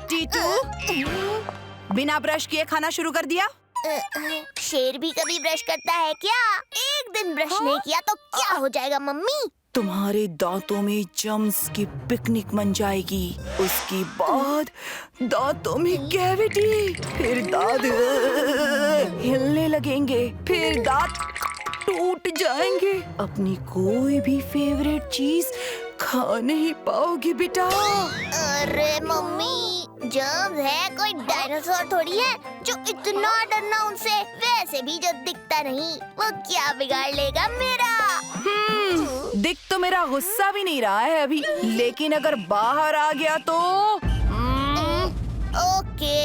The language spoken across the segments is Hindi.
टीटू, बिना ब्रश किए खाना शुरू कर दिया? शेर भी कभी ब्रश करता है क्या? एक दिन ब्रश नहीं किया तो क्या हो जाएगा मम्मी? तुम्हारे दांतों में जम्स की पिकनिक बन जाएगी। उसके बाद दांतों में कैविटी, फिर दांत हिलने लगेंगे, फिर दांत टूट जाएंगे। अपनी कोई भी फेवरेट चीज खा नहीं पाओगी बेटा। अरे मम्मी, जर्म्स है कोई डायनासोर थोड़ी है जो इतना डरना उनसे। वैसे भी जो दिखता नहीं वो क्या बिगाड़ लेगा मेरा। दिख तो मेरा गुस्सा भी नहीं रहा है अभी, लेकिन अगर बाहर आ गया तो ओके।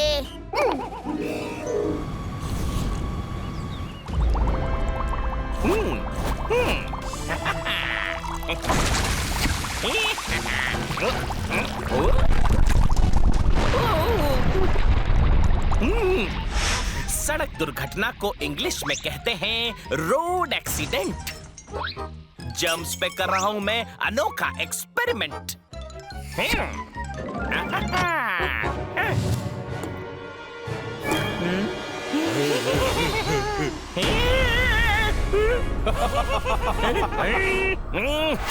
सड़क दुर्घटना को इंग्लिश में कहते हैं रोड एक्सीडेंट। जम्स पे कर रहा हूं मैं अनोखा एक्सपेरिमेंट।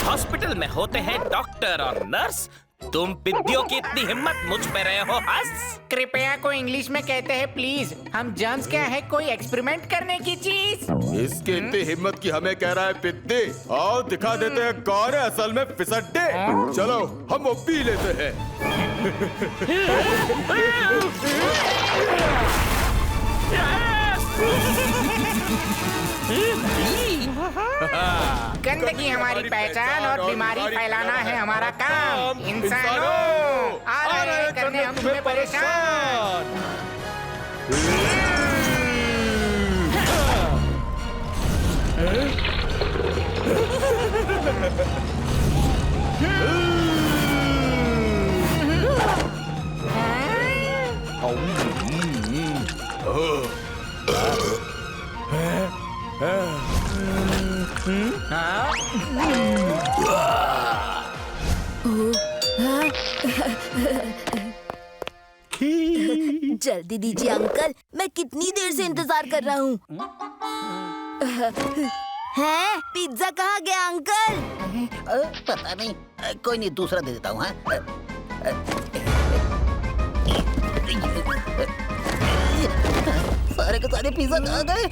हॉस्पिटल में होते हैं डॉक्टर और नर्स। तुम पिद्दियों की इतनी हिम्मत मुझ पे रहे हो हंस। कृपया को इंग्लिश में कहते हैं प्लीज। हम जर्म्स क्या है कोई एक्सपेरिमेंट करने की चीज? इसकी इतनी हिम्मत की हमें कह रहा है पिद्दी। आओ दिखा देते हैं कौन है असल में फिसड्डे। चलो हम वो पी लेते हैं। गंदगी हमारी पहचान और बीमारी फैलाना है हमारा काम। इंसानों आ रहे हैं करने हम तुम्हें परेशान। जल्दी दीजिए अंकल, मैं कितनी देर से इंतजार कर रहा हूँ। हैं? पिज्जा कहाँ गया अंकल? पता नहीं, कोई नहीं, दूसरा दे देता हूँ। सारे के सारे पिज्जा आ गए।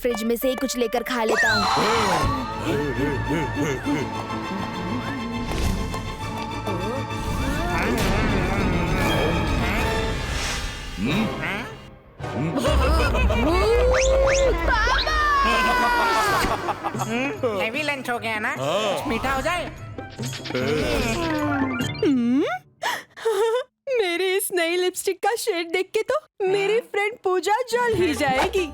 फ्रिज में से ही कुछ लेकर खा लेता हूँ। हेवी लंच हो गया ना? कुछ मीठा हो जाए। मेरी इस नई लिपस्टिक का शेड देख के तो मेरी फ्रेंड पूजा जल ही जाएगी।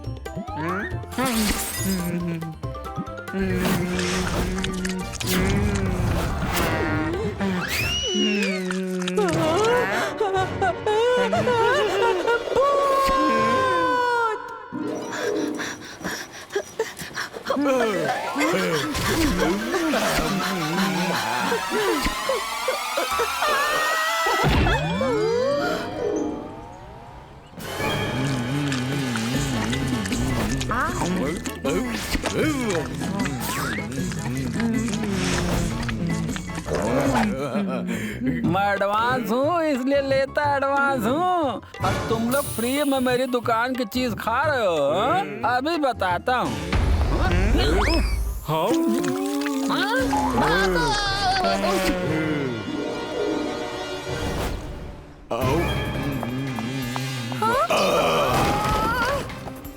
मैं एडवांस हूँ इसलिए लेता एडवांस हूँ। और तुम लोग फ्री में मेरी दुकान की चीज खा रहे हो हाँ? अभी बताता हूँ।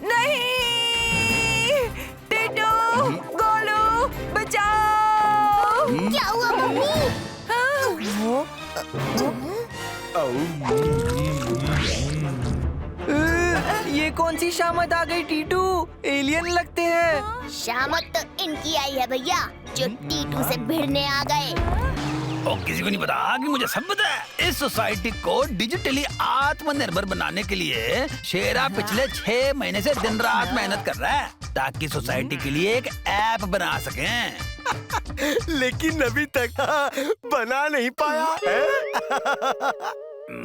नहीं, टीटू, गोलू, बचाओ। क्या हुआ मम्मी? ये कौन सी शामत आ गई टीटू? एलियन लगते हैं। शामत तो इनकी आई है भैया, जो टीटू से भिड़ने आ गए। और किसी को नहीं पता कि मुझे सब पता है। इस सोसाइटी को डिजिटली आत्मनिर्भर बनाने के लिए शेरा पिछले 6 महीने से दिन रात मेहनत कर रहा है, ताकि सोसाइटी के लिए एक ऐप बना सकें। लेकिन अभी तक बना नहीं पाया है।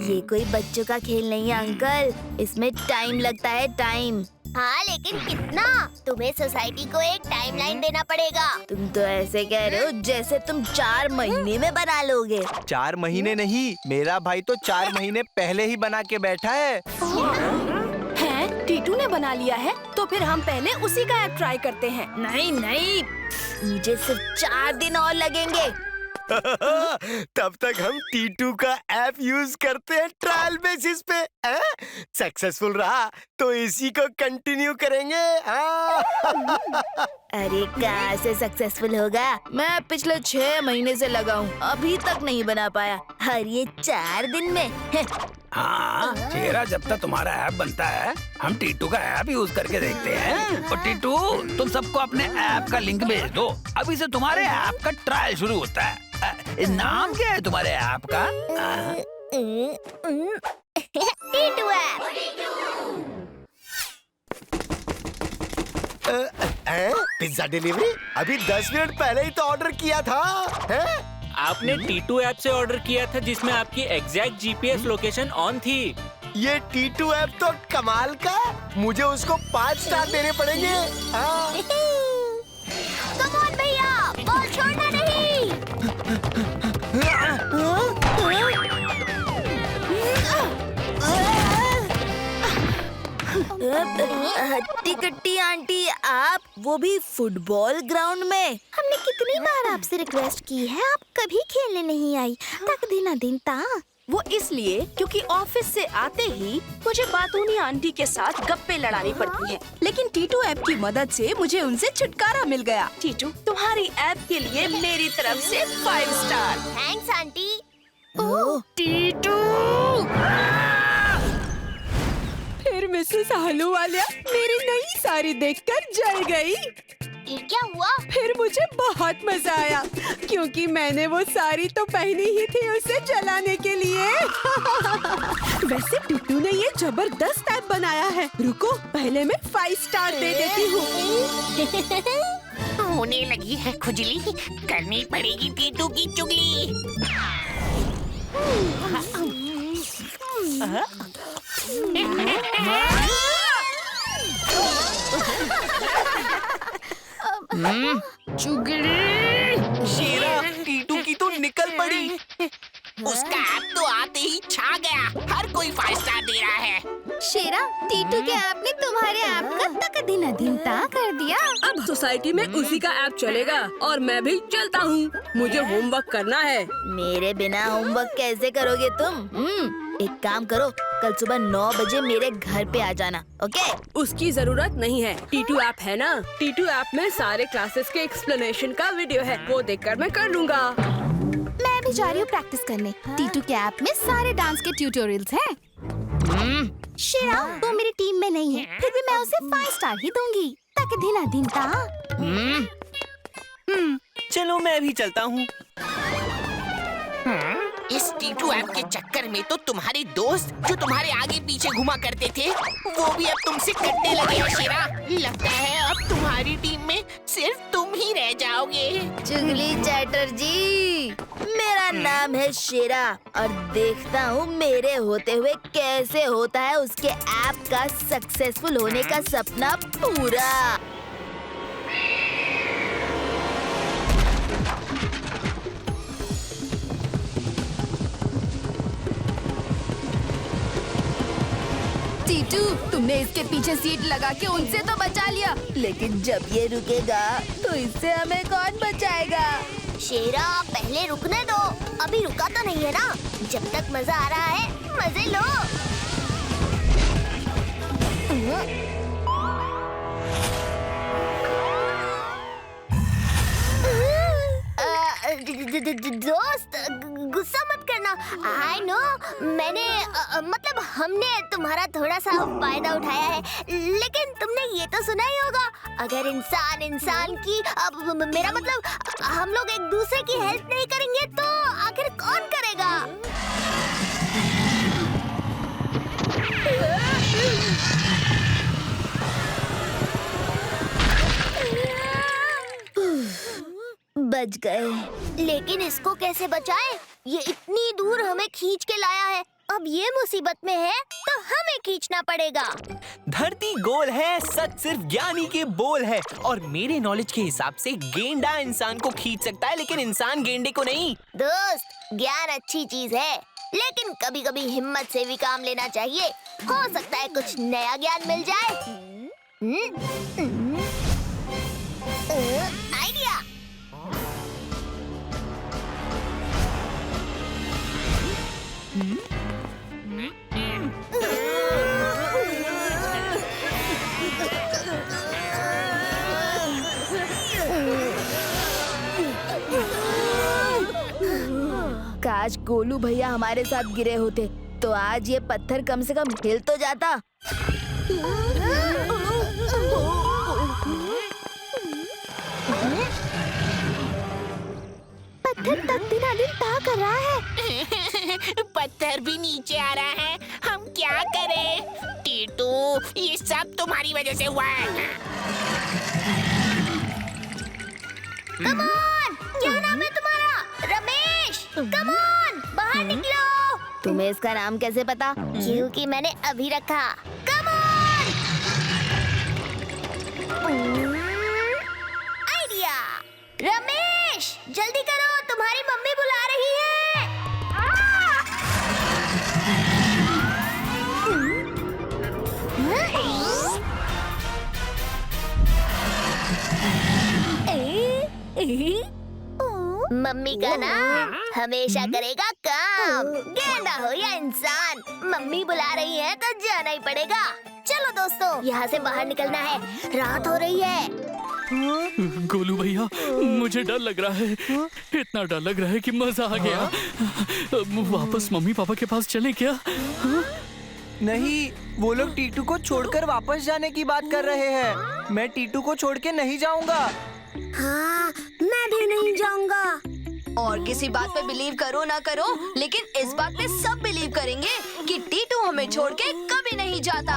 ये कोई बच्चों का खेल नहीं है अंकल, इसमें टाइम लगता है, टाइम। हाँ लेकिन कितना? तुम्हें सोसाइटी को एक टाइमलाइन देना पड़ेगा। तुम तो ऐसे कह रहे हो जैसे तुम 4 महीने में बना लोगे। 4 महीने नहीं, मेरा भाई तो 4 महीने पहले ही बना के बैठा है। हैं? टीटू ने बना लिया है तो फिर हम पहले उसी का ऐप ट्राई करते हैं। नहीं नहीं, मुझे सिर्फ 4 दिन और लगेंगे। तब तक हम T2 का ऐप यूज करते हैं ट्रायल बेसिस पे। सक्सेसफुल रहा तो इसी को कंटिन्यू करेंगे। अरे कहाँ से सक्सेसफुल होगा? मैं पिछले 6 महीने से लगा हूँ, अभी तक नहीं बना पाया, और ये 4 दिन में। हाँ, चेहरा जब तक तुम्हारा ऐप बनता है हम टीटू का ऐप यूज करके देखते हैं। और टीटू, तुम सबको अपने ऐप का लिंक भेज दो, अभी से तुम्हारे ऐप का ट्रायल शुरू होता है। नाम क्या है तुम्हारे ऐप का? टीटू ऐप। पिज्जा डिलीवरी अभी 10 मिनट पहले ही तो ऑर्डर किया था। आपने T2 ऐप से ऑर्डर किया था जिसमें आपकी एग्जैक्ट जीपीएस लोकेशन ऑन थी। ये T2 ऐप तो कमाल का, मुझे उसको 5 स्टार देने पड़ेंगे। कम ऑन भैया, बॉल छोड़ना नहीं। हट्टी कट्टी आंटी, आप वो भी फुटबॉल ग्राउंड में। हमने कितनी बार आपसे रिक्वेस्ट की है, आप कभी खेलने नहीं आई। तक दिन दिन ता। वो इसलिए क्योंकि ऑफिस से आते ही मुझे बातूनी आंटी के साथ गप्पे लड़ानी पड़ती है, लेकिन टीटू ऐप की मदद से मुझे उनसे छुटकारा मिल गया। टीटू, तुम्हारी ऐप के लिए मेरी तरफ से 5 star. Thanks aunty. Oh Titu. फिर मिसेस आलूवालिया मेरी नई साड़ी देखकर जल गई। ये क्या हुआ? फिर मुझे बहुत मजा आया क्योंकि मैंने वो साड़ी तो पहनी ही थी उसे जलाने के लिए। वैसे टिट्टू ने ये जबरदस्त ऐप बनाया है। रुको, पहले मैं 5 स्टार दे देती हूँ। होने लगी है खुजली, करनी पड़ेगी टीटू की चुगली। चुगली। शेरा, टीटू की तो निकल पड़ी। उसका ऐप तो आते ही छा गया, हर कोई 5 स्टार दे रहा है। शेरा, टीटू के ऐप ने तुम्हारे ऐप का तक दिन कर दिया। अब सोसाइटी में उसी का ऐप चलेगा और मैं भी चलता हूँ। मुझे होमवर्क करना है। मेरे बिना होमवर्क कैसे करोगे तुम? एक काम करो, कल सुबह 9 बजे मेरे घर पे आ जाना, ओके? उसकी जरूरत नहीं है, टीटू ऐप है ना। टीटू ऐप में सारे क्लासेस के एक्सप्लेनेशन का वीडियो है, वो देखकर मैं कर लूँगा। मैं भी जा रही हूँ प्रैक्टिस करने। टीटू के ऐप में सारे डांस के ट्यूटोरियल्स हैं। शेरा, वो मेरी टीम में नहीं है, फिर भी मैं उसे 5 स्टार ही दूंगी। तक दिन ता। चलो मैं भी चलता हूँ। इस टीटू ऐप के चक्कर में तो तुम्हारे दोस्त जो तुम्हारे आगे पीछे घुमा करते थे वो भी अब तुमसे कटने लगे हैं शेरा। लगता है अब तुम्हारी टीम में सिर्फ तुम ही रह जाओगे। चुगली चैटर्जी, मेरा नाम है शेरा और देखता हूँ मेरे होते हुए कैसे होता है उसके ऐप का सक्सेसफुल होने का सपना पूरा। टीटू, तुमने इसके पीछे सीट लगा के उनसे तो बचा लिया, लेकिन जब ये रुकेगा तो इससे हमें कौन बचाएगा? शेरा, पहले रुकने दो, अभी रुका तो नहीं है ना। जब तक मजा आ रहा है मजे लो। दोस्त, गुस्सा मत करना। आई नो, मैंने मतलब हमने तुम्हारा थोड़ा सा फायदा उठाया है, लेकिन तुमने ये तो सुना ही होगा, अगर इंसान की मेरा मतलब हम लोग एक दूसरे की हेल्प नहीं करेंगे तो आखिर कौन करेगा? बच गए। लेकिन इसको कैसे बचाएं? ये इतनी दूर हमें खींच के लाया है। अब ये मुसीबत में है तो हमें खींचना पड़ेगा। धरती गोल है, सच सिर्फ ज्ञानी के बोल है। और मेरे नॉलेज के हिसाब से गेंडा इंसान को खींच सकता है, लेकिन इंसान गेंडे को नहीं। दोस्त, ज्ञान अच्छी चीज है, लेकिन कभी कभी हिम्मत से भी काम लेना चाहिए। हो सकता है कुछ नया ज्ञान मिल जाए। आइडिया। काश गोलू भैया हमारे साथ गिरे होते तो आज ये पत्थर कम से कम हिल तो जाता। पत्थर तक दिन कर रहा है। पत्थर भी नीचे आ रहा है। हम क्या करें? टीटू, ये सब तुम्हारी वजह से हुआ है। कम ऑन, क्या नाम है तुम्हारा? रमेश, कम ऑन, बाहर निकलो। तुम्हें इसका नाम कैसे पता? क्योंकि मैंने अभी रखा। Come on. आइडिया। रमेश, जल्दी करो, तुम्हारी मम्मी बुला रही है। मम्मी का नाम हमेशा करेगा काम, गेंडा हो या इंसान। मम्मी बुला रही है तो जाना ही पड़ेगा। चलो दोस्तों, यहाँ से बाहर निकलना है, रात हो रही है। गोलू भैया, मुझे डर लग रहा है। इतना डर लग रहा है कि मजा आ गया। वापस मम्मी पापा के पास चलें क्या? नहीं, वो लोग टीटू को छोड़कर वापस जाने की बात कर रहे हैं। मैं टीटू को छोड़ के नहीं जाऊंगा। हाँ, मैं भी नहीं जाऊंगा। और किसी बात पे बिलीव करो ना करो, लेकिन इस बात पे सब बिलीव करेंगे कि टीटू हमें छोड़ के कभी नहीं जाता।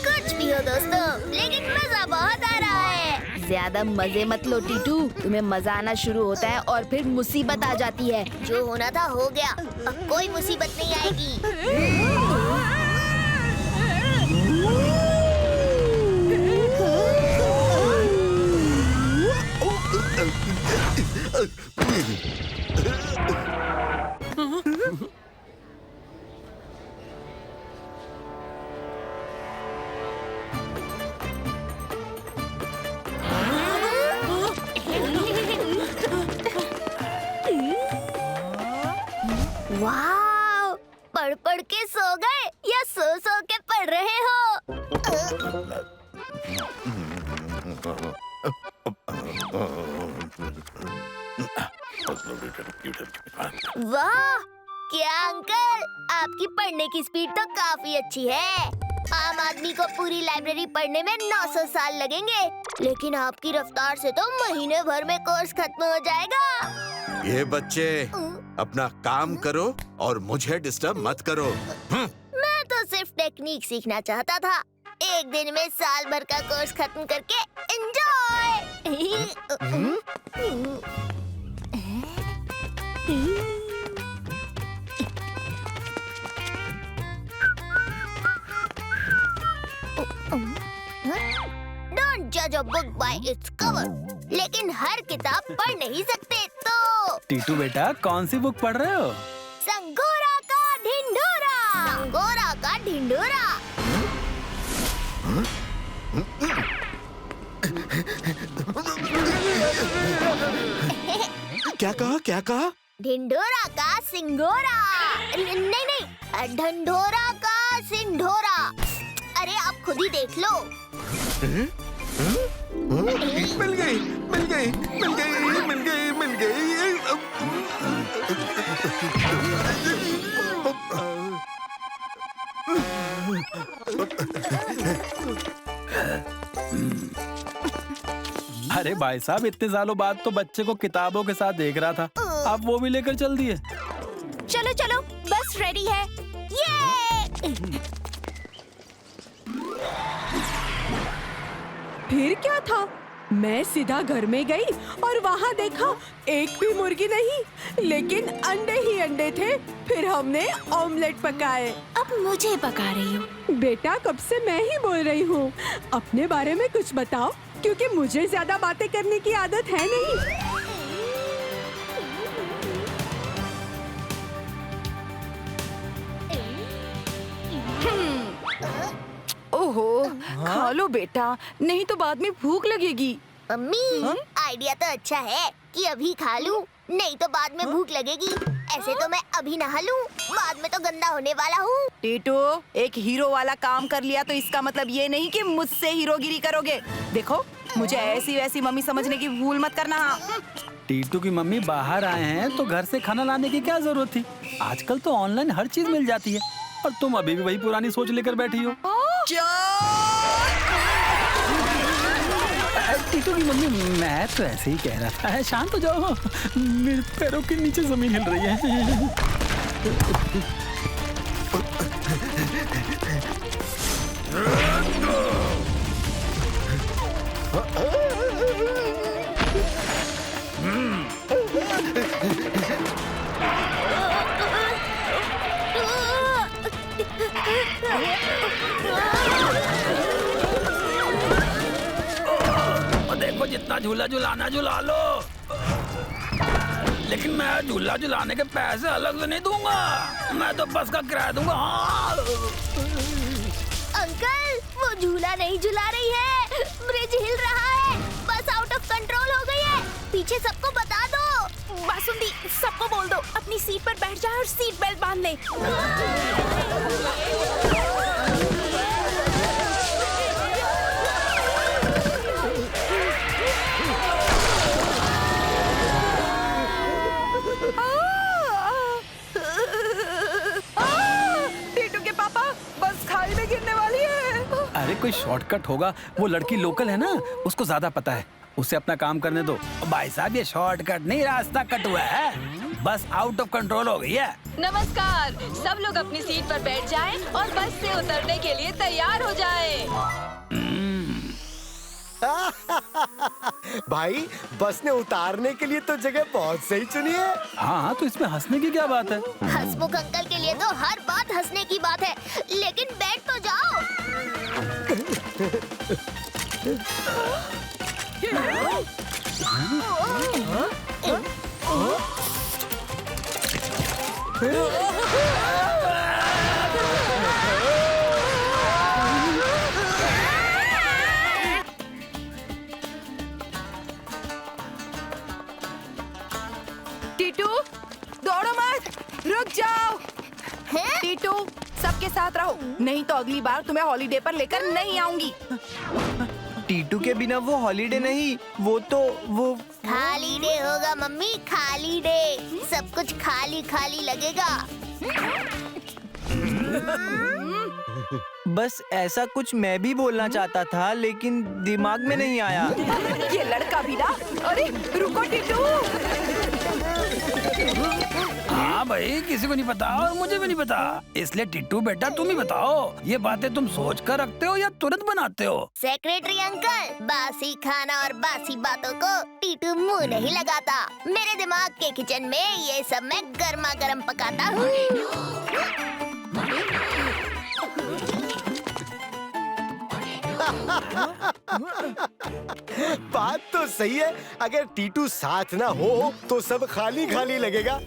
कुछ भी हो दोस्तों, लेकिन मजा बहुत आ रहा है। ज्यादा मजे मत लो टीटू, तुम्हें मजा आना शुरू होता है और फिर मुसीबत आ जाती है। जो होना था हो गया, अब कोई मुसीबत नहीं आएगी। वाह, पढ़ पढ़ के सो गए या सो सो के पढ़ रहे हो? वाह, क्या अंकल, आपकी पढ़ने की स्पीड तो काफी अच्छी है। आम आदमी को पूरी लाइब्रेरी पढ़ने में 900 साल लगेंगे, लेकिन आपकी रफ्तार से तो महीने भर में कोर्स खत्म हो जाएगा। ये बच्चे अपना काम करो और मुझे डिस्टर्ब मत करो। मैं तो सिर्फ टेक्निक सीखना चाहता था, एक दिन में साल भर का कोर्स खत्म करके enjoy. Don't judge a book by its cover, लेकिन हर किताब पढ़ नहीं सकते तो। टीटू बेटा, कौन सी बुक पढ़ रहे हो? संगोरा का ढिंढोरा। संगोरा का ढिंढोरा। क्या कहा, क्या कहा? ढिंढोरा का सिंगोरा। नहीं, ढंढोरा का सिंढोरा। अरे आप खुद ही देख लो। मिल गई, मिल गई, मिल गई, मिल गई, मिल गई। अरे भाई साहब इतने सालों बाद तो बच्चे को किताबों के साथ देख रहा था, आप वो भी लेकर चल दिए। चलो चलो बस रेडी है। ये फिर क्या था? मैं सीधा घर में गई और वहाँ देखा एक भी मुर्गी नहीं, लेकिन अंडे ही अंडे थे। फिर हमने ऑमलेट पकाए। अब मुझे पका रही हो? बेटा कब से मैं ही बोल रही हूँ, अपने बारे में कुछ बताओ, क्योंकि मुझे ज्यादा बातें करने की आदत है नहीं। ओहो, खा लो बेटा, नहीं तो बाद में भूख लगेगी। मम्मी आइडिया तो अच्छा है कि अभी खा लूं, नहीं तो बाद में भूख लगेगी। ऐसे तो मैं अभी नहा लूं, बाद में तो गंदा होने वाला हूँ। टीटू, एक हीरो वाला काम कर लिया तो इसका मतलब ये नहीं कि मुझसे हीरोगिरी करोगे। देखो, मुझे ऐसी वैसी मम्मी समझने की भूल मत करना। टीटू की मम्मी बाहर आए हैं तो घर से खाना लाने की क्या जरूरत थी? आजकल तो ऑनलाइन हर चीज मिल जाती है और तुम अभी भी वही पुरानी सोच लेकर बैठी हो। टीटू की मम्मी, मैं तो ऐसे ही कह रहा था, शांत हो जाओ, मेरे पैरों के नीचे जमीन हिल रही है। देखो, जितना झूला झुलाना झुला लो, लेकिन मैं झूला झुलाने के पैसे अलग से नहीं दूंगा, मैं तो बस का किराया दूंगा। हाँ। अंकल, वो झूला नहीं झुला रही है, ब्रिज हिल रहा है, बस आउट ऑफ कंट्रोल हो गई है। पीछे सबको बता दो। बासुंदी, सबको बोल दो अपनी सीट पर बैठ जाए और सीट बेल्ट बांध ले। टीटू के पापा, बस खाई में गिरने वाली है। अरे कोई शॉर्टकट होगा, वो लड़की लोकल है ना, उसको ज्यादा पता है, उसे अपना काम करने दो। भाई साहब, ये शॉर्टकट नहीं, रास्ता कट हुआ है, बस आउट ऑफ कंट्रोल हो गई है। नमस्कार, सब लोग अपनी सीट पर बैठ जाएं और बस से उतरने के लिए तैयार हो जाएं। भाई, बस ने उतारने के लिए तो जगह बहुत सही चुनी है। हाँ, तो इसमें हंसने की क्या बात है? हंसमुख अंकल के लिए तो हर बात हंसने की बात है, लेकिन बैठ तो जाओ। टीटू, दौड़ो मत, रुक जाओ। टीटू, सबके साथ रहो, नहीं तो अगली बार तुम्हें हॉलीडे पर लेकर नहीं आऊंगी। टीटू के बिना वो हॉलीडे नहीं, वो खाली डे होगा मम्मी, खाली डे। सब कुछ खाली खाली लगेगा। बस ऐसा कुछ मैं भी बोलना चाहता था, लेकिन दिमाग में नहीं आया। ये लड़का भी ना। अरे रुको टीटू। हाँ भाई, किसी को नहीं पता और मुझे भी नहीं पता, इसलिए टिट्टू बेटा तुम ही बताओ, ये बातें तुम सोच कर रखते हो या तुरंत बनाते हो? सेक्रेटरी अंकल, बासी खाना और बासी बातों को टीटू मुंह नहीं लगाता। मेरे दिमाग के किचन में ये सब मैं गर्मा गर्म पकाता हूँ। बात तो सही है, अगर टीटू साथ ना हो तो सब खाली खाली लगेगा।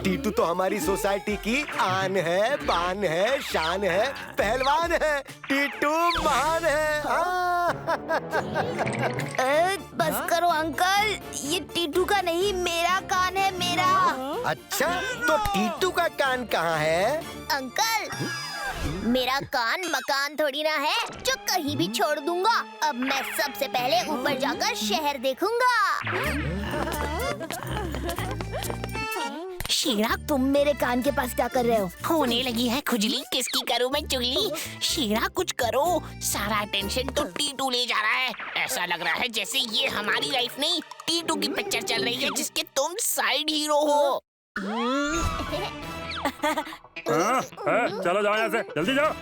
टीटू तो हमारी सोसाइटी की आन है, बान है, शान है, पहलवान है। टीटू महान है। बस करो अंकल, ये टीटू का नहीं, मेरा कान है, मेरा। अच्छा, तो टीटू का कान कहाँ है? अंकल, मेरा कान मकान थोड़ी ना है जो कहीं भी छोड़ दूंगा। अब मैं सबसे पहले ऊपर जाकर शहर देखूंगा। शीरा, तुम मेरे कान के पास क्या कर रहे हो? होने लगी है खुजली, किसकी करूं मैं चुगली? शीरा कुछ करो, सारा अटेंशन तो टीटू ले जा रहा है। ऐसा लग रहा है जैसे ये हमारी लाइफ नहीं, टीटू की पिक्चर चल रही है जिसके तुम साइड हीरो हो। चलो जाओ यहाँ से, जल्दी जाओ।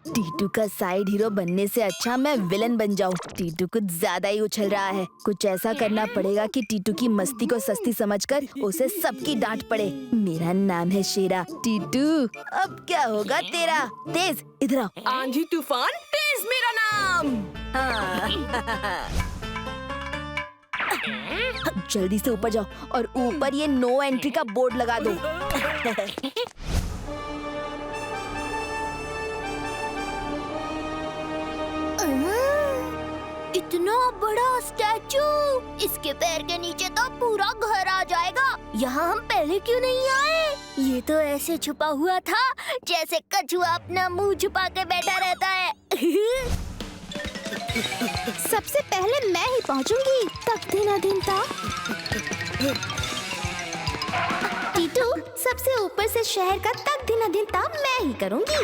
टीटू का साइड हीरो बनने से अच्छा मैं विलन बन जाऊं। टीटू कुछ ज्यादा ही उछल रहा है। कुछ ऐसा करना पड़ेगा कि टीटू की मस्ती को सस्ती समझकर उसे सबकी डांट पड़े। मेरा नाम है शेरा। टीटू, अब क्या होगा तेरा? तेज, इधर आओ। आंधी तूफान तेज मेरा नाम। जल्दी से ऊपर जाओ और ऊपर ये नो एंट्री का बोर्ड लगा दो। इतना बड़ा स्टैचू, इसके पैर के नीचे तो पूरा घर आ जाएगा। यहाँ हम पहले क्यों नहीं आए? ये तो ऐसे छुपा हुआ था जैसे कछुआ अपना मुंह छुपा के बैठा रहता है। सबसे पहले मैं ही पहुँचूंगी। तक दिन दिन था। टीटू, सबसे ऊपर से शहर का तक दिन था मैं ही करूँगी।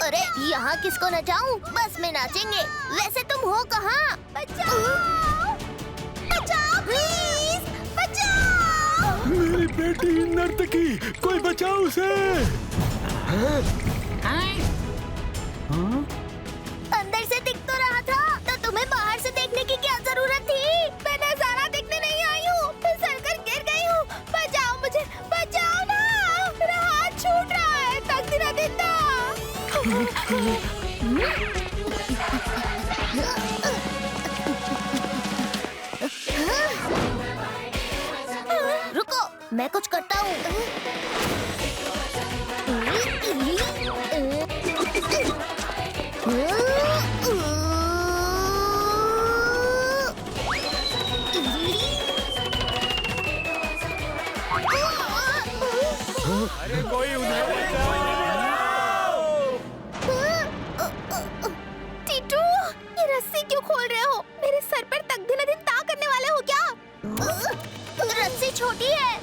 अरे यहाँ किसको नचाऊं? बस में नाचेंगे। वैसे तुम हो कहाँ? बचाओ, बचाओ प्लीज, बचाओ। मेरी बेटी नर्तकी, कोई बचाओ उसे। अंदर से दिख तो रहा था, तो तुम्हें बाहर से देखने की क्या जरूरत थी? मैं नजारा देखने नहीं आई हूँ, फिसल कर गिर गई हूँ। बचाओ मुझे, बचाओ ना, मेरा हाथ छूट रहा है। तक दिना दिंदा। रुको, मैं कुछ करता हूँ। अरे कोई उन्हें टीटू, ये रस्सी क्यों खोल रहे हो? मेरे सर पर तक दिन ता करने वाले हो क्या? रस्सी छोटी है।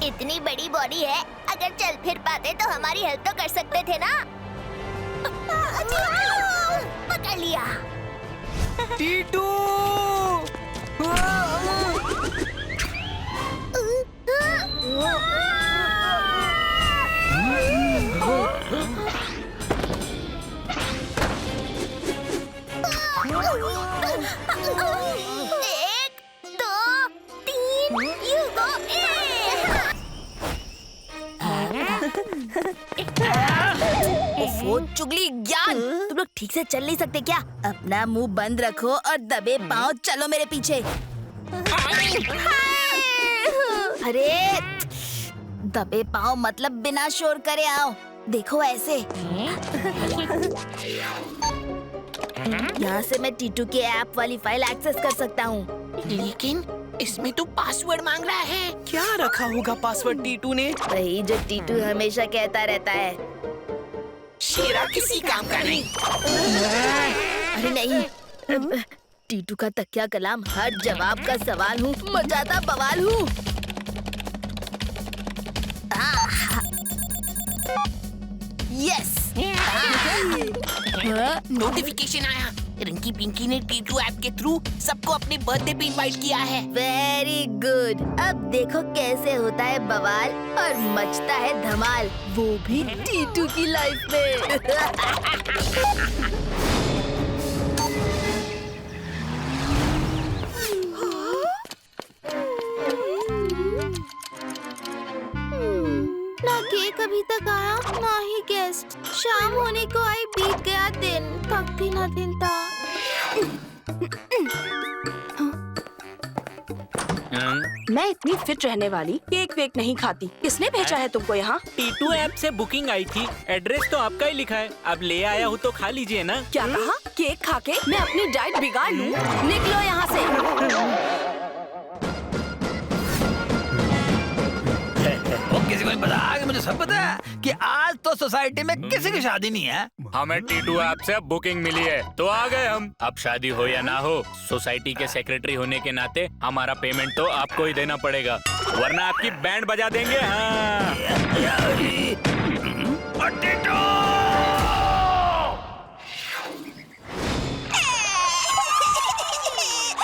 इतनी बड़ी बॉडी है, अगर चल फिर पाते तो हमारी हेल्प तो कर सकते थे ना? पकड़ लिया। टीटू! एक, दो, तीन, you go ओफो, चुगली ज्ञान, तुम लोग ठीक से चल नहीं सकते क्या? अपना मुंह बंद रखो और दबे पाँव चलो मेरे पीछे। अरे दबे पाँव मतलब बिना शोर करे आओ। देखो ऐसे। यहाँ से मैं टीटू के ऐप वाली फाइल एक्सेस कर सकता हूँ। लेकिन इसमें तो पासवर्ड मांग रहा है। क्या रखा होगा पासवर्ड टीटू ने? वही जो टीटू हमेशा कहता रहता है। शेरा किसी काम का नहीं। अरे नहीं, टीटू का तकिया कलाम हर जवाब का सवाल हूँ। मजादा बवाल हूँ। यस। नोटिफिकेशन आया। रिंकी पिंकी ने टीटू ऐप के थ्रू सबको अपने बर्थडे पे इनवाइट किया है। Very good. अब देखो कैसे होता है बवाल और मचता है धमाल, वो भी टीटू की लाइफ में। ना केक अभी तक आया, ना ही गेस्ट। शाम होने को आई, बीत गया दिन। तक भी ना दिन था। मैं इतनी फिट रहने वाली केक वेक नहीं खाती। किसने भेजा है तुमको यहाँ? टी2 ऐप से बुकिंग आई थी। एड्रेस तो आपका ही लिखा है। अब ले आया हूँ तो खा लीजिए ना। क्या कहा? केक खा के मैं अपनी डाइट बिगाड़ लूं? निकलो यहाँ से। किसी को नहीं पता कि मुझे सब पता है कि आज तो सोसाइटी में किसी की शादी नहीं है। हमें टी2 ऐप से बुकिंग मिली है तो आ गए हम। अब शादी हो या ना हो, सोसाइटी के सेक्रेटरी होने के नाते हमारा पेमेंट तो आपको ही देना पड़ेगा, वरना आपकी बैंड बजा देंगे। हाँ।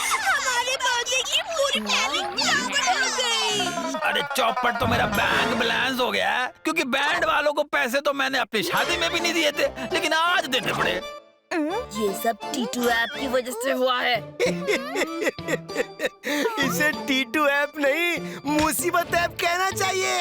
हमारे बर्थडे की पूरी प्लानिंग चौपट हो गई। अरे चौपट तो मेरा बैंक बैलेंस हो गया है, क्योंकि बैंड वालों को पैसे तो मैंने अपनी शादी में भी नहीं दिए थे, लेकिन आज देने पड़े। ये सब टी2 ऐप की वजह से हुआ है। इसे टी2 ऐप नहीं मुसीबत ऐप कहना चाहिए।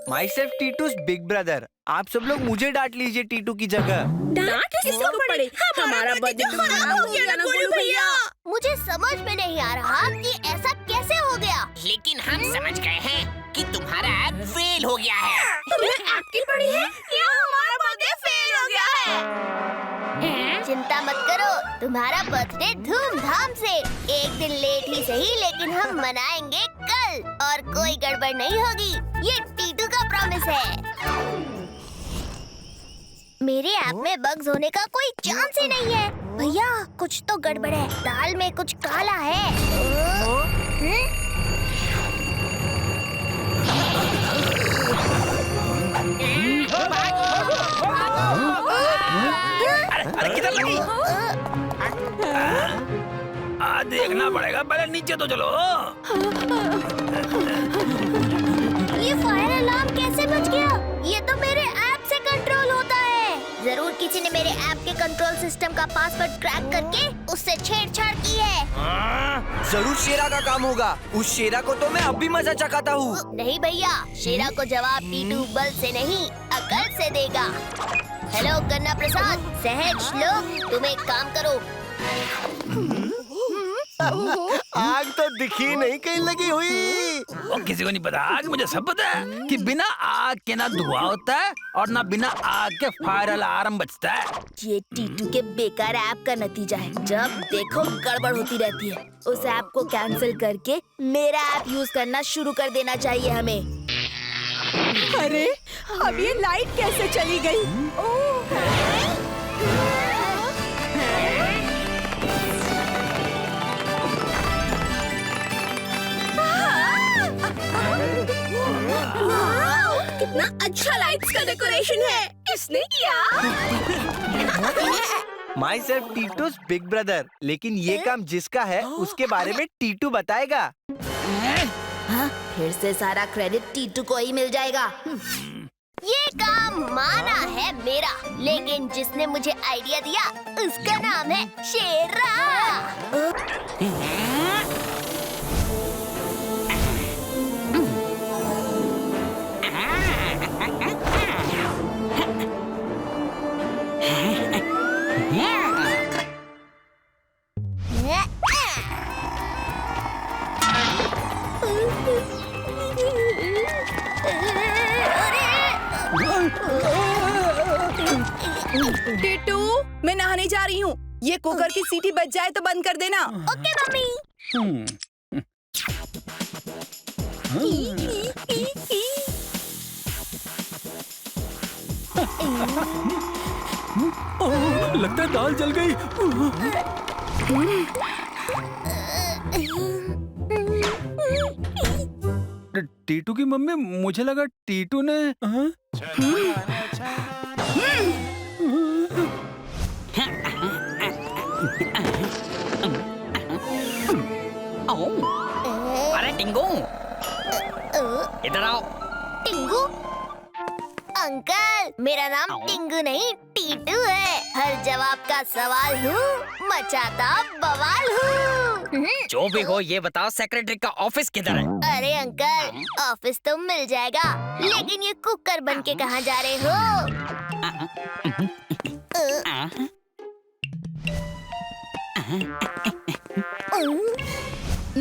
Myself Titu's big brother. आप सब लोग मुझे डांट लीजिए टीटू की जगह। डांट किसको पड़े? हमारा बर्थडे खराब हो गया ना गोलू भैया। मुझे समझ में नहीं आ रहा कि ऐसा कैसे हो गया। लेकिन हम समझ गए हैं कि तुम्हारा ऐप फेल हो गया है। तुम्हें ऐप की पड़ी है? क्या हमारा बर्थडे फेल हो गया है? चिंता मत करो, तुम्हारा बर्थडे धूमधाम से, एक दिन लेट ही सही लेकिन हम मनाएंगे कल, और कोई गड़बड़ नहीं होगी। ये टीटू का प्रॉमिस है। मेरे ऐप में बग्स होने का कोई चांस ही नहीं है। भैया कुछ तो गड़बड़ है, दाल में कुछ काला है। अरे किधर लगी? देखना पड़ेगा, पहले नीचे तो चलो। ये फायर अलार्म कैसे बज गया? ये तो मेरे ऐप से कंट्रोल होता है। जरूर किसी ने मेरे ऐप के कंट्रोल सिस्टम का पासवर्ड क्रैक करके उससे छेड़छाड़ की है। जरूर शेरा का काम होगा। उस शेरा को तो मैं अब भी मजा चखाता हूँ। नहीं भैया, शेरा को जवाब टीटू बल से नहीं अकल से देगा। हेलो गन्ना प्रसाद, सहज लोग, तुम एक काम करो। आग तो दिखी नहीं कहीं लगी हुई। और किसी को नहीं पता कि मुझे सब पता है कि बिना आग के ना धुआं होता है और ना बिना आग के फायर अलार्म बजता है। ये टीटू के बेकार ऐप का नतीजा है। जब देखो गड़बड़ होती रहती है। उस ऐप को कैंसिल करके मेरा ऐप यूज करना शुरू कर देना चाहिए हमें। अरे अब ये लाइट कैसे चली गई? कितना अच्छा लाइट्स का डेकोरेशन है। किसने किया? Myself Titu's big brother. लेकिन ये काम जिसका है उसके बारे में टीटू बताएगा। हाँ, फिर से सारा क्रेडिट टीटू को ही मिल जाएगा। ये काम माना है मेरा, लेकिन जिसने मुझे आइडिया दिया उसका नाम है शेरा। टीटू, मैं नहाने जा रही हूँ। ये कुकर की सीटी बज जाए तो बंद कर देना। Okay mummy. लगता है दाल जल गई। टीटू की मम्मी, मुझे लगा टीटू ने अरे टिंगू, इधर आओ। टिंगू? अंकल, मेरा नाम टिंगू नहीं टीटू है। हर जवाब का सवाल हूँ, मचाता बवाल हूँ। जो भी हो ये बताओ, सेक्रेटरी का ऑफिस किधर है? अरे अंकल, ऑफिस तो मिल जाएगा, लेकिन ये कुकर बन के कहाँ जा रहे हो?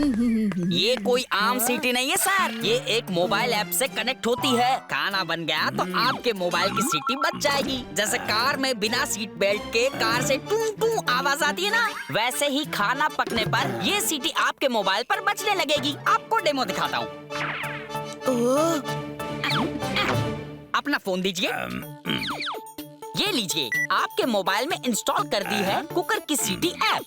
ये कोई आम सीटी नहीं है सर, ये एक मोबाइल ऐप से कनेक्ट होती है। खाना बन गया तो आपके मोबाइल की सीटी बच जाएगी। जैसे कार में बिना सीट बेल्ट के कार से टू टू आवाज आती है ना, वैसे ही खाना पकने पर ये सीटी आपके मोबाइल पर बजने लगेगी। आपको डेमो दिखाता हूँ। अपना फोन दीजिए। ये लीजिए, आपके मोबाइल में इंस्टॉल कर दी है कुकर की सीटी ऐप।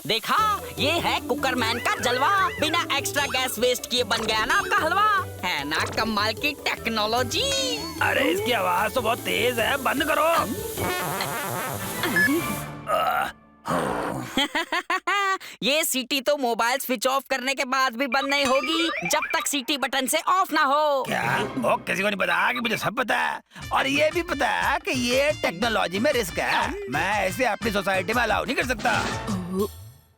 देखा, ये है कुकरमैन का जलवा। बिना एक्स्ट्रा गैस वेस्ट किए बन गया ना आपका हलवा। है ना कमाल की टेक्नोलॉजी। अरे इसकी आवाज तो बहुत तेज है, बंद करो। ये सीटी तो मोबाइल स्विच ऑफ करने के बाद भी बंद नहीं होगी, जब तक सीटी बटन से ऑफ ना हो। क्या? वो किसी को नहीं पता कि मुझे सब पता है, और ये भी पता है कि ये टेक्नोलॉजी में रिस्क है। मैं ऐसे अपनी सोसाइटी में अलाउ नहीं कर सकता।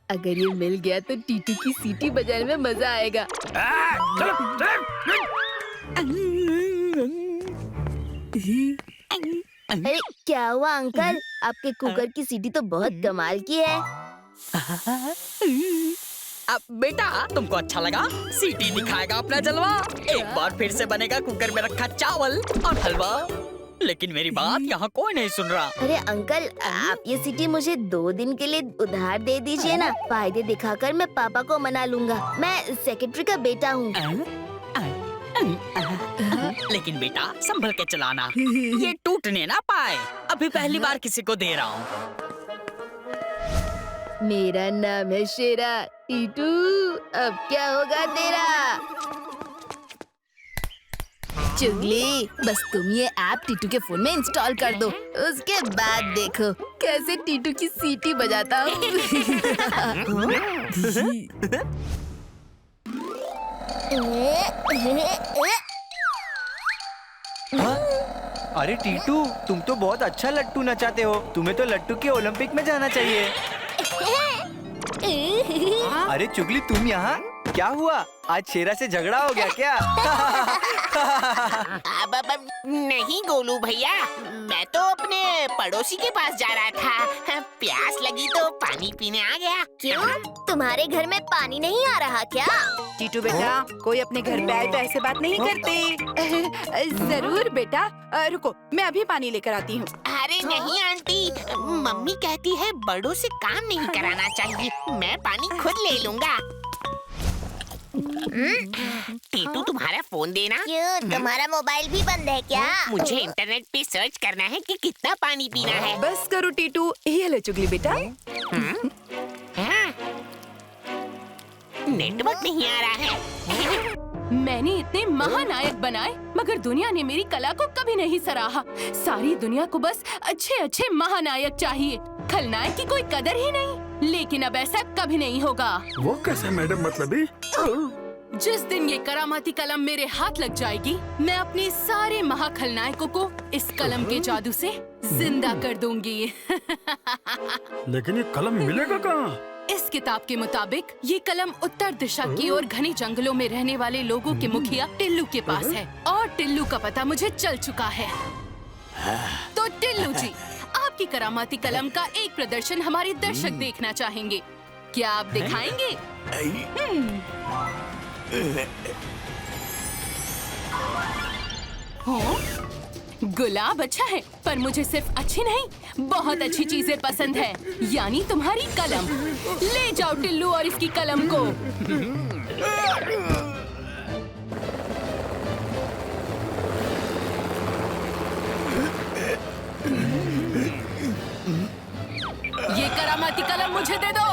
अगर ये मिल गया तो टीटू की सीटी बजाने में मजा आएगा। अरे क्या हुआ अंकल? आपके कुकर की सीटी तो बहुत कमाल की है। अब बेटा, तुमको अच्छा लगा? सीटी दिखाएगा अपना जलवा। एक बार फिर से बनेगा कुकर में रखा चावल और हलवा। लेकिन मेरी बात यहाँ कोई नहीं सुन रहा। अरे अंकल, आप ये सीटी मुझे 2 दिन के लिए उधार दे दीजिए ना। फायदे दिखाकर मैं पापा को मना लूंगा। मैं सेक्रेटरी का बेटा हूँ। लेकिन बेटा संभल के चलाना, ये टूटने ना पाए। अभी पहली बार किसी को दे रहा हूँ। मेरा नाम है शेरा। टीटू, अब क्या होगा तेरा? चुगली, बस तुम ये ऐप टीटू के फोन में इंस्टॉल कर दो, उसके बाद देखो कैसे टीटू की सीटी बजाता हूँ। अरे टीटू, तुम तो बहुत अच्छा लट्टू नचाते हो। तुम्हें तो लट्टू के ओलंपिक में जाना चाहिए। अरे चुगली, तुम यहाँ? क्या हुआ? आज शेरा से झगड़ा हो गया क्या? अब नहीं गोलू भैया, मैं तो अपने पड़ोसी के पास जा रहा था। प्यास लगी तो पानी पीने आ गया। क्यों? तुम्हारे घर में पानी नहीं आ रहा क्या? टीटू बेटा, कोई अपने घर पे आए तो ऐसे बात नहीं करते। जरूर बेटा, रुको, मैं अभी पानी लेकर आती हूँ। अरे नहीं आंटी, मम्मी कहती है बड़ों से काम नहीं कराना चाहिए। मैं पानी खुद ले लूंगा। टीटू, तुम्हारा फोन देना। क्यों, तुम्हारा मोबाइल भी बंद है क्या? मुझे इंटरनेट पे सर्च करना है कि कितना पानी पीना है। बस करो टीटू, ये लो चुगली बेटा। नेटवर्क नहीं आ रहा है। मैंने इतने महानायक बनाए, मगर दुनिया ने मेरी कला को कभी नहीं सराहा। सारी दुनिया को बस अच्छे अच्छे महानायक चाहिए, खलनायक की कोई कदर ही नहीं। लेकिन अब ऐसा कभी नहीं होगा। वो कैसे मैडम? मतलब जिस दिन ये करामाती कलम मेरे हाथ लग जाएगी, मैं अपने सारे महाखलनायकों को इस कलम के जादू से जिंदा कर दूंगी। लेकिन ये कलम मिलेगा कहाँ? इस किताब के मुताबिक ये कलम उत्तर दिशा की ओर घने जंगलों में रहने वाले लोगों के मुखिया टिल्लू के पास है, और टिल्लू का पता मुझे चल चुका है। तो टिल्लू जी, आपकी करामाती कलम का एक प्रदर्शन हमारे दर्शक देखना चाहेंगे। क्या आप दिखाएंगे? गुलाब अच्छा है, पर मुझे सिर्फ अच्छी नहीं, बहुत अच्छी चीजें पसंद है, यानी तुम्हारी कलम। ले जाओ टिल्लू और इसकी कलम को। ये करामाती कलम मुझे दे दो।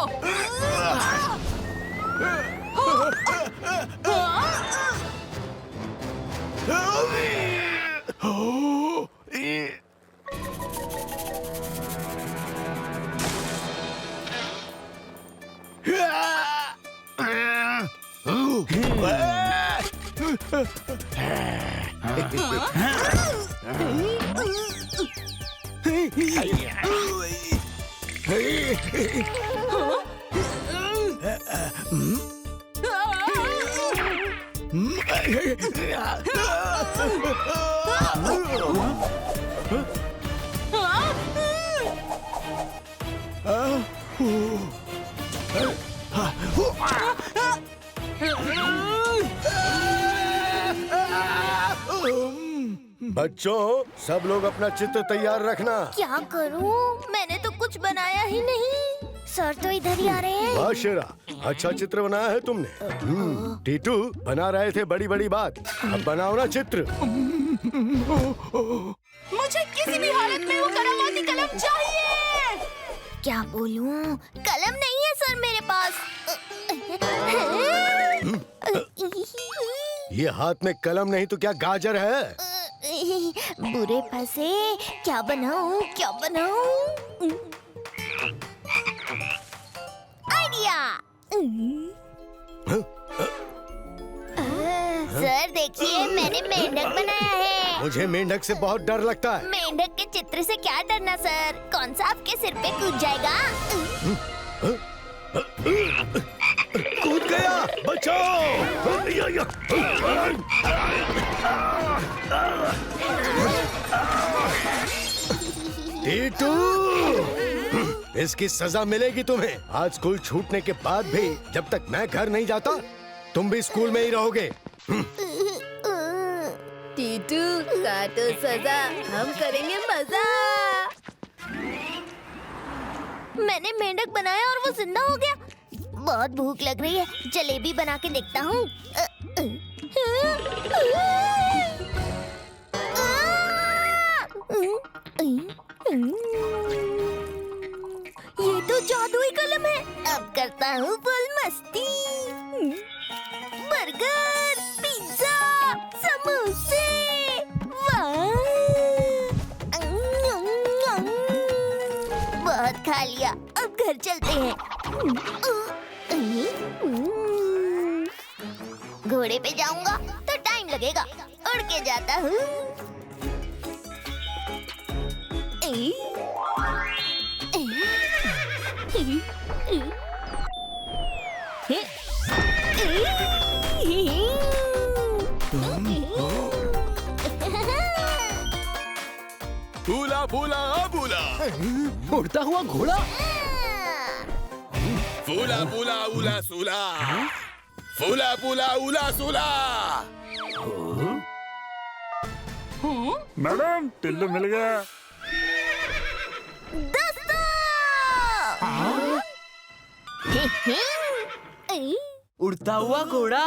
बच्चों, सब लोग अपना चित्र तैयार रखना। क्या करूं? मैंने तो कुछ बनाया ही नहीं। सर तो इधर ही आ रहे हैं। वाह शेरा, अच्छा चित्र बनाया है तुमने। टीटू, बना रहे थे बड़ी बड़ी बात, अब बनाओ ना चित्र। मुझे किसी भी हालत में वो करामाती कलम चाहिए। क्या बोलूं? कलम नहीं है सर मेरे पास। ये हाथ में कलम नहीं तो क्या गाजर है? बुरे फंसे। क्या बनाऊं? क्या बनाऊं? आइडिया। सर देखिए, मैंने मेंढक बनाया है। मुझे मेंढक से बहुत डर लगता है। मेंढक के चित्र से क्या डरना सर? कौन सा आपके सिर पे कूद जाएगा? कूद गया, बचाओ! टीटू, इसकी सजा मिलेगी तुम्हें। आज स्कूल छूटने के बाद भी जब तक मैं घर नहीं जाता, तुम भी स्कूल में ही रहोगे। टीटू, काटो सजा, हम करेंगे मजा। मैंने मेंढक बनाया और वो जिंदा हो गया। बहुत भूख लग रही है, जलेबी बना के देखता हूँ। ये तो जादुई कलम है। अब करता हूँ फुल मस्ती। बर्गर, पिज्जा, समोसे, वाह! बहुत खा लिया, अब घर चलते हैं। घोड़े पे जाऊंगा तो टाइम लगेगा। उड़ के जाता हूँ। फूला फूला फूला, उड़ता हुआ घोड़ा। फूला फूला उला सूला, फूला फूला उला सूला। मैडम, टिल्लू मिल गया। उड़ता हुआ घोड़ा।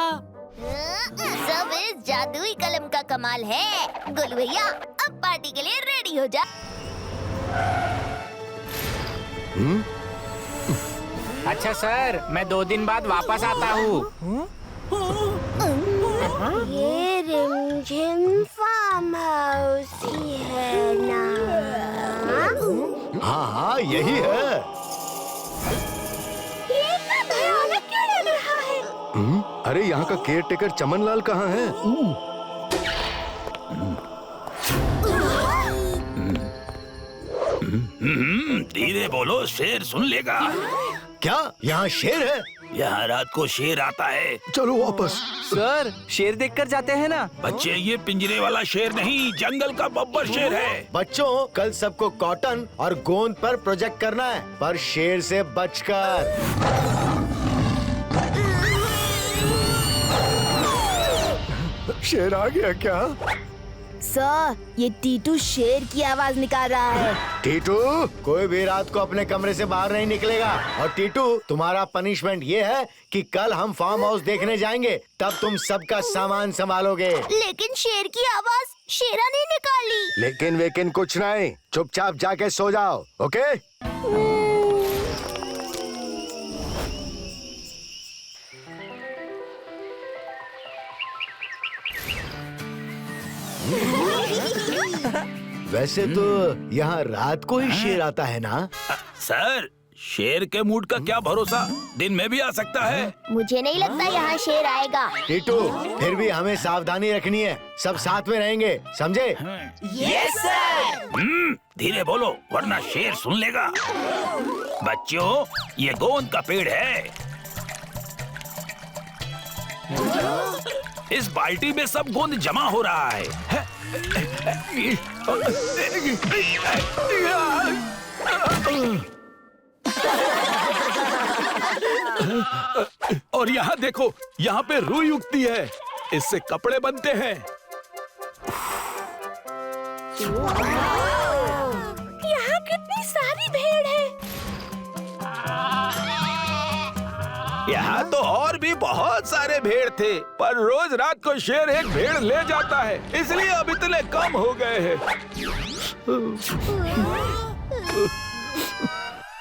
सब इस जादुई कलम का कमाल है। गुल भैया, अब पार्टी के लिए रेडी हो जा। अच्छा सर, मैं 2 दिन बाद वापस आता हूँ। ये रिमझिम फार्म हाउस ही है ना? हाँ हाँ, यही है। ये इतना भयानक क्यों लग रहा है? अरे यहाँ का केयर टेकर चमनलाल कहाँ है? धीरे बोलो, शेर सुन लेगा। क्या यहाँ शेर है? यहाँ रात को शेर आता है। चलो वापस। सर, शेर देखकर जाते हैं ना। बच्चे, ये पिंजरे वाला शेर नहीं, जंगल का बब्बर शेर है। बच्चों, कल सबको कॉटन और गोंद पर प्रोजेक्ट करना है, पर शेर से बचकर। शेर आ गया क्या? सर, ये टीटू शेर की आवाज निकाल रहा है। टीटू, कोई भी रात को अपने कमरे से बाहर नहीं निकलेगा। और टीटू, तुम्हारा पनिशमेंट ये है कि कल हम फार्म हाउस देखने जाएंगे, तब तुम सबका सामान संभालोगे। लेकिन शेर की आवाज शेरा ने निकाली। लेकिन वेकिन कुछ नहीं, चुपचाप जाके सो जाओ, ओके? वैसे तो यहाँ रात को ही शेर आता है ना? सर, शेर के मूड का क्या भरोसा, दिन में भी आ सकता है। मुझे नहीं लगता यहाँ शेर आएगा। टीटू, फिर भी हमें सावधानी रखनी है, सब साथ में रहेंगे, समझे? Yes sir. धीरे बोलो, वरना शेर सुन लेगा। बच्चों, ये गोंद का पेड़ है। इस बाल्टी में सब गोंद जमा हो रहा है। और यहाँ देखो, यहाँ पे रुई उगती है, इससे कपड़े बनते हैं। यहाँ कितनी सारी भेड़ है। यहाँ तो और भी बहुत सारे भेड़ थे, पर रोज रात को शेर एक भेड़ ले जाता है, इसलिए अब इतने कम हो गए हैं।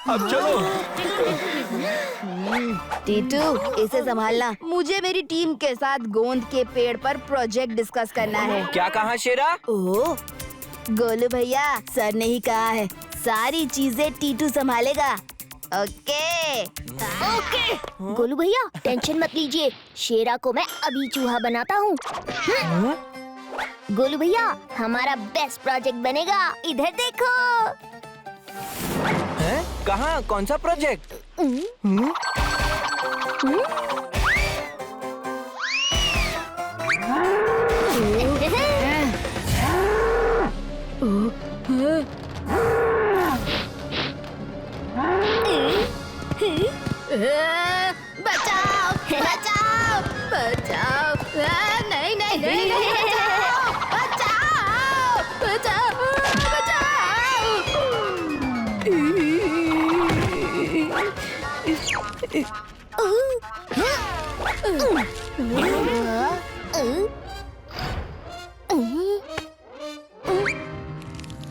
अब चलो। टीटू, इसे संभालना। मुझे मेरी टीम के साथ गोंद के पेड़ पर प्रोजेक्ट डिस्कस करना है। क्या कहा शेरा? ओह, गोलू भैया, सर ने ही कहा है, सारी चीजें टीटू संभालेगा। ओके। गोलू भैया टेंशन मत लीजिए, शेरा को मैं अभी चूहा बनाता हूँ। गोलू भैया, हमारा बेस्ट प्रोजेक्ट बनेगा, इधर देखो। हैं? कहाँ? कौन सा प्रोजेक्ट? बचाओ, बचाओ, बचाओ। नहीं नहीं नहीं, बचाओ, बचाओ, बचाओ,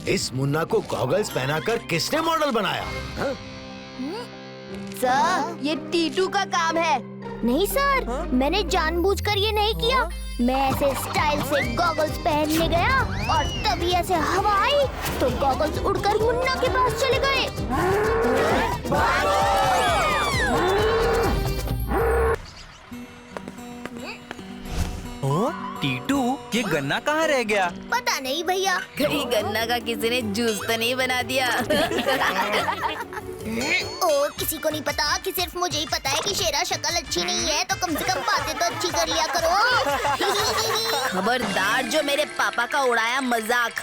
इस मुन्ना को गॉगल्स पहनाकर किसने मॉडल बनाया? सर, ये टीटू का काम है। नहीं सर, मैंने जानबूझकर ये नहीं किया। मैं ऐसे स्टाइल से गॉगल्स पहनने गया और तभी ऐसे हवा आई तो गॉगल्स उड़कर मुन्ना के पास चले गए। टीटू, ये गन्ना कहाँ रह गया? पता नहीं भैया। कहीं गन्ना का किसी ने जूस तो नहीं बना दिया। ओ, किसी को नहीं पता कि सिर्फ मुझे ही पता है कि शेरा शक्ल अच्छी नहीं है, तो कम से कम बातें तो अच्छी कर लिया करो। खबरदार जो मेरे पापा का उड़ाया मजाक।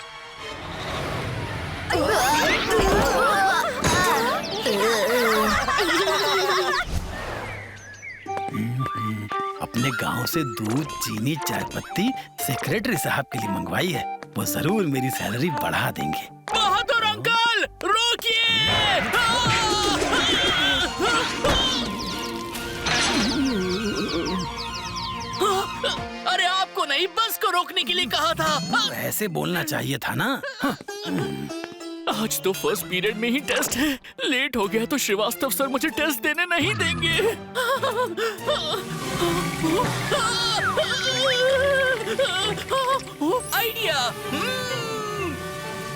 अपने गांव से दूध, चीनी, चाय पत्ती सेक्रेटरी साहब के लिए मंगवाई है, वो जरूर मेरी सैलरी बढ़ा देंगे। बहादुर अंकल, रोकिए! अरे आपको नहीं, बस को रोकने के लिए कहा था। ऐसे बोलना चाहिए था ना। आज तो फर्स्ट पीरियड में ही टेस्ट है, लेट हो गया तो श्रीवास्तव सर मुझे टेस्ट देने नहीं देंगे। आइडिया!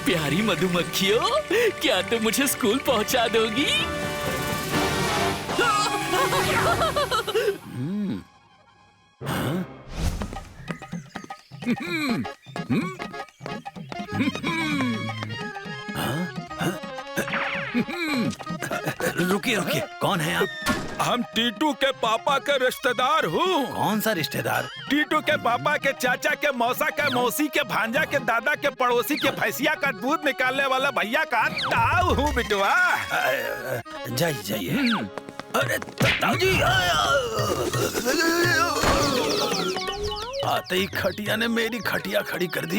प्यारी मधुमक्खियों, क्या तुम मुझे स्कूल पहुंचा दोगी? रुकिए रुकिए, कौन है आप? हम टीटू के पापा के रिश्तेदार हूँ। कौन सा रिश्तेदार? टीटू के पापा के चाचा के मौसा के मौसी के भांजा के दादा के पड़ोसी के भैंसिया का दूध निकालने वाला भैया का ताऊ हूँ बिटवा। जाइए जाइए। अरे ताऊ जी, आते ही खटिया ने मेरी खटिया खड़ी कर दी।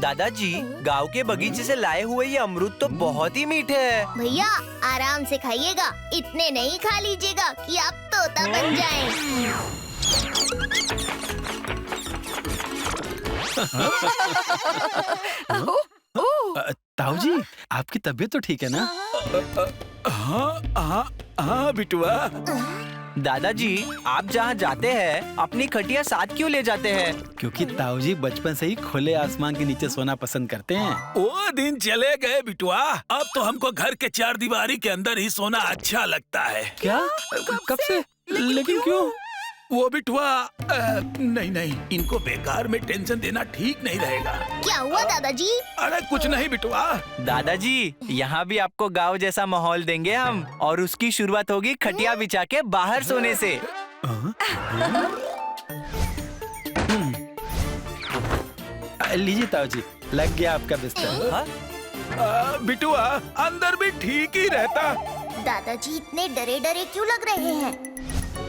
दादाजी, गांव के बगीचे से लाए हुए ये अमरूद तो बहुत ही मीठे हैं। भैया आराम से खाइएगा, इतने नहीं खा लीजिएगा कि आप तोता बन जाएं। ताऊ जी, आपकी तबीयत तो ठीक है ना? हाँ बिटुआ। दादाजी, आप जहाँ जाते हैं अपनी खटिया साथ क्यों ले जाते हैं? क्योंकि ताऊ जी बचपन से ही खुले आसमान के नीचे सोना पसंद करते हैं। वो दिन चले गए बिटुआ, अब तो हमको घर के चार दीवारी के अंदर ही सोना अच्छा लगता है। क्या? कब से? लेकिन क्यों? वो बिटुआ नहीं, इनको बेकार में टेंशन देना ठीक नहीं रहेगा। क्या हुआ दादाजी? अरे कुछ नहीं बिटुआ। दादाजी, यहाँ भी आपको गांव जैसा माहौल देंगे हम, और उसकी शुरुआत होगी खटिया बिछा के बाहर सोने से। लीजिए ताऊ जी, लग गया आपका बिस्तर। बिटुआ अंदर भी ठीक ही रहता। दादाजी इतने डरे डरे क्यों लग रहे हैं?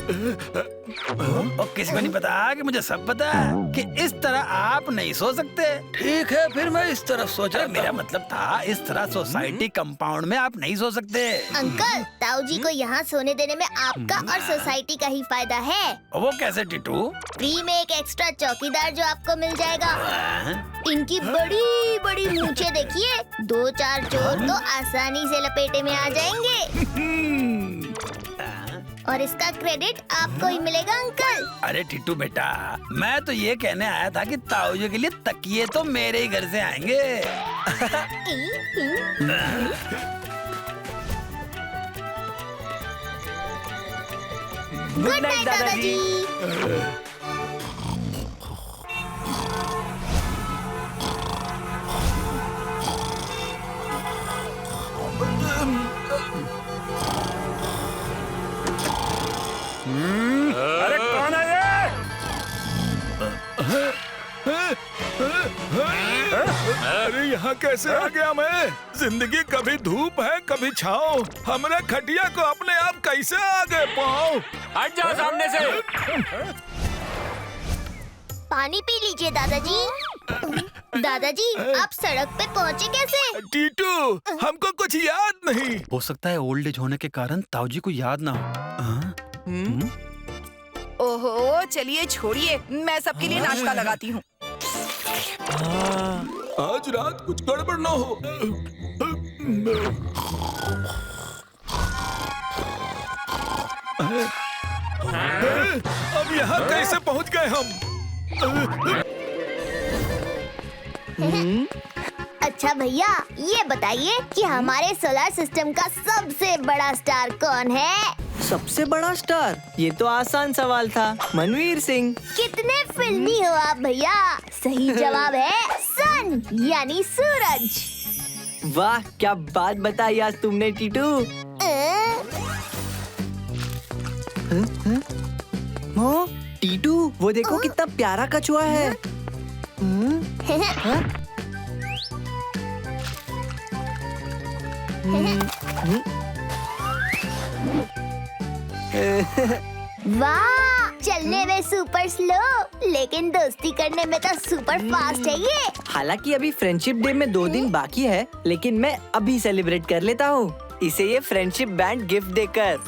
और किसी को नहीं पता कि मुझे सब पता है कि इस तरह आप नहीं सो सकते। ठीक है, फिर मैं इस तरह सोचा। मेरा मतलब था इस तरह सोसाइटी कंपाउंड में आप नहीं सो सकते। अंकल, ताऊ जी को यहाँ सोने देने में आपका और सोसाइटी का ही फायदा है। वो कैसे टीटू? फ्री में एक एक्स्ट्रा चौकीदार जो आपको मिल जाएगा। इनकी बड़ी बड़ी मूंछें देखिए, 2-4 चोर तो आसानी से लपेटे में आ जाएंगे। और इसका क्रेडिट आपको ही मिलेगा अंकल। अरे टिट्टू बेटा, मैं तो ये कहने आया था कि ताऊ जी के लिए तकिए तो मेरे ही घर से आएंगे। गुड नाइट दादाजी। अरे कौन है ये? अरे यहाँ कैसे आ गया मैं? जिंदगी कभी धूप है कभी छाँव। हमने खटिया को अपने आप कैसे आगे पाओ? हट जाओ सामने से। पानी पी लीजिए दादाजी। दादाजी, आप सड़क पे पहुँचे कैसे? टीटू, हमको कुछ याद नहीं। हो सकता है ओल्ड एज होने के कारण ताऊ जी को याद ना हो। ओहो, चलिए छोड़िए, मैं सबके लिए नाश्ता लगाती हूँ। आज रात कुछ गड़बड़ ना हो। अब यहाँ कैसे पहुँच गए हम? अच्छा भैया, ये बताइए कि हमारे सोलर सिस्टम का सबसे बड़ा स्टार कौन है? सबसे बड़ा स्टार? ये तो आसान सवाल था, मनवीर सिंह। कितने फिल्मी हो आप भैया। सही जवाब है सन, यानी सूरज। वाह, क्या बात बताई आज तुमने टीटू। टीटू, वो देखो कितना प्यारा कछुआ है। वाह, चलने में सुपर स्लो, लेकिन दोस्ती करने में तो सुपर फास्ट है ये। हालांकि अभी फ्रेंडशिप डे में 2 दिन बाकी है, लेकिन मैं अभी सेलिब्रेट कर लेता हूँ इसे ये फ्रेंडशिप बैंड गिफ्ट देकर।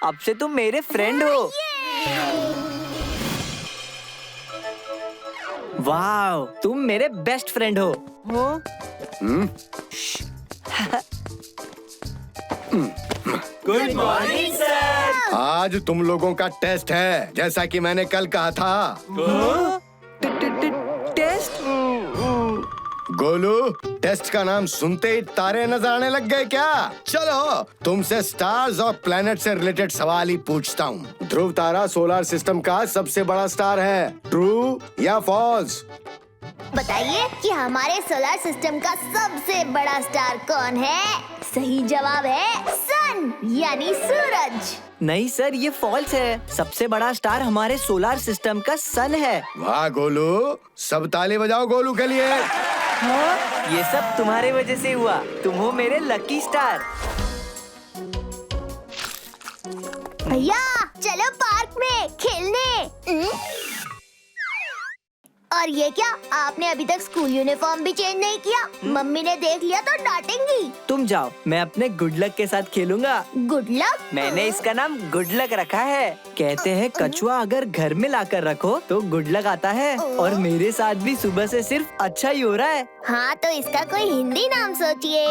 अब से तुम मेरे फ्रेंड हो। वाह, तुम मेरे बेस्ट फ्रेंड हो। Good morning sir. आज तुम लोगों का टेस्ट है, जैसा कि मैंने कल कहा था। टेस्ट? गोलू, टेस्ट का नाम सुनते ही तारे नजर आने लग गए क्या? चलो तुमसे स्टार्स और प्लैनेट से रिलेटेड सवाल ही पूछता हूँ। ध्रुव तारा सोलर सिस्टम का सबसे बड़ा स्टार है, ट्रू या फॉल्स? बताइए कि हमारे सोलर सिस्टम का सबसे बड़ा स्टार कौन है? सही जवाब है सन, यानी सूरज। नहीं सर, ये फॉल्स है। सबसे बड़ा स्टार हमारे सोलर सिस्टम का सन है। वाह गोलू, सब ताली बजाओ गोलू के लिए। हाँ, ये सब तुम्हारे वजह से हुआ। तुम हो मेरे लकी स्टार। भैया चलो पार्क में खेलने। और ये क्या, आपने अभी तक स्कूल यूनिफॉर्म भी चेंज नहीं किया? मम्मी ने देख लिया तो डांटेंगी। तुम जाओ, मैं अपने गुड लक के साथ खेलूंगा। Good luck? मैंने इसका नाम गुड लक रखा है। कहते हैं कछुआ अगर घर में लाकर रखो तो गुड लक आता है, और मेरे साथ भी सुबह से सिर्फ अच्छा ही हो रहा है। हाँ, तो इसका कोई हिंदी नाम सोचिए।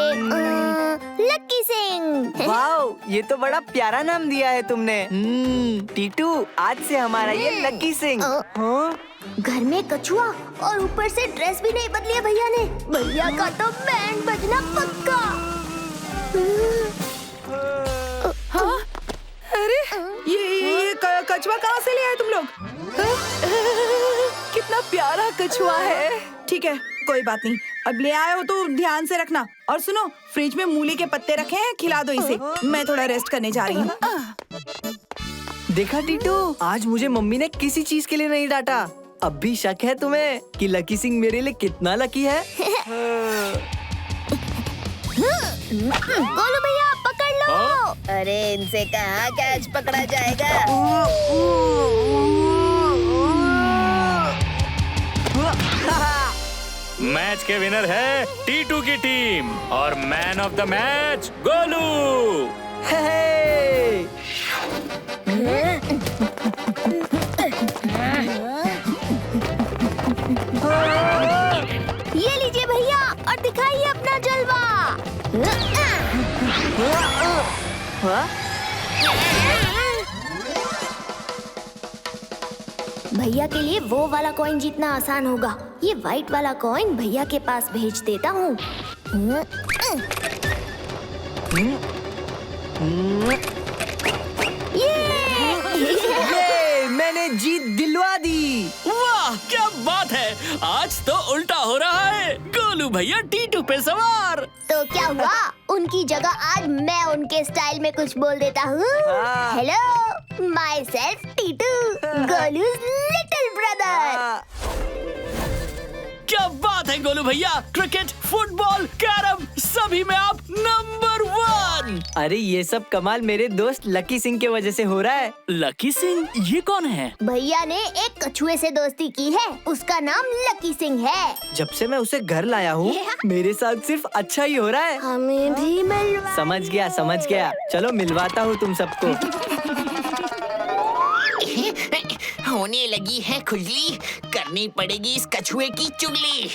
लक्की सिंह। वाओ, ये तो बड़ा प्यारा नाम दिया है तुमने। टीटू, आज से हमारा ये लक्की सिंह। घर में कछुआ और ऊपर से ड्रेस भी नहीं बदली है भैया ने। भैया का तो बैंड बजना पक्का। हाँ? अरे ये कछुआ कहाँ से ले आए तुम लोग? कितना प्यारा कछुआ है। ठीक है, कोई बात नहीं, अब ले आए हो तो ध्यान से रखना। और सुनो, फ्रिज में मूली के पत्ते रखे हैं, खिला दो इसे। मैं थोड़ा रेस्ट करने जा रही हूँ। देखा टीटू, आज मुझे मम्मी ने किसी चीज के लिए नहीं डांटा। अब भी शक है तुम्हें कि लकी सिंह मेरे लिए कितना लकी है? गोलू भैया पकड़ लो। अरे इनसे कहाँ कैच पकड़ा जाएगा? मैच के विनर है टीटू की टीम और man of the match Golu. ये लीजिए भैया और दिखाइए अपना जलवा। भैया के लिए वो वाला कॉइन जीतना आसान होगा। ये व्हाइट वाला कॉइन भैया के पास भेज देता हूँ। ये मैंने जीत दिलवा दी। वाह क्या बात है, आज तो उल्टा हो रहा है। गोलू भैया टीटू पे सवार। तो क्या हुआ, उनकी जगह आज मैं उनके स्टाइल में कुछ बोल देता हूँ। Hello, myself Titu, Golu's little brother. क्या बात है गोलू भैया, क्रिकेट, फुटबॉल, कैरम सभी में आप नंबर 1। अरे ये सब कमाल मेरे दोस्त लकी सिंह के वजह से हो रहा है। लकी सिंह, ये कौन है? भैया ने एक कछुए से दोस्ती की है, उसका नाम लकी सिंह है। जब से मैं उसे घर लाया हूँ मेरे साथ सिर्फ अच्छा ही हो रहा है। हमें भी मिलवा। समझ गया। चलो मिलवाता हूँ तुम सबको। होने लगी है खुजली, करनी पड़ेगी इस कछुए की चुगली।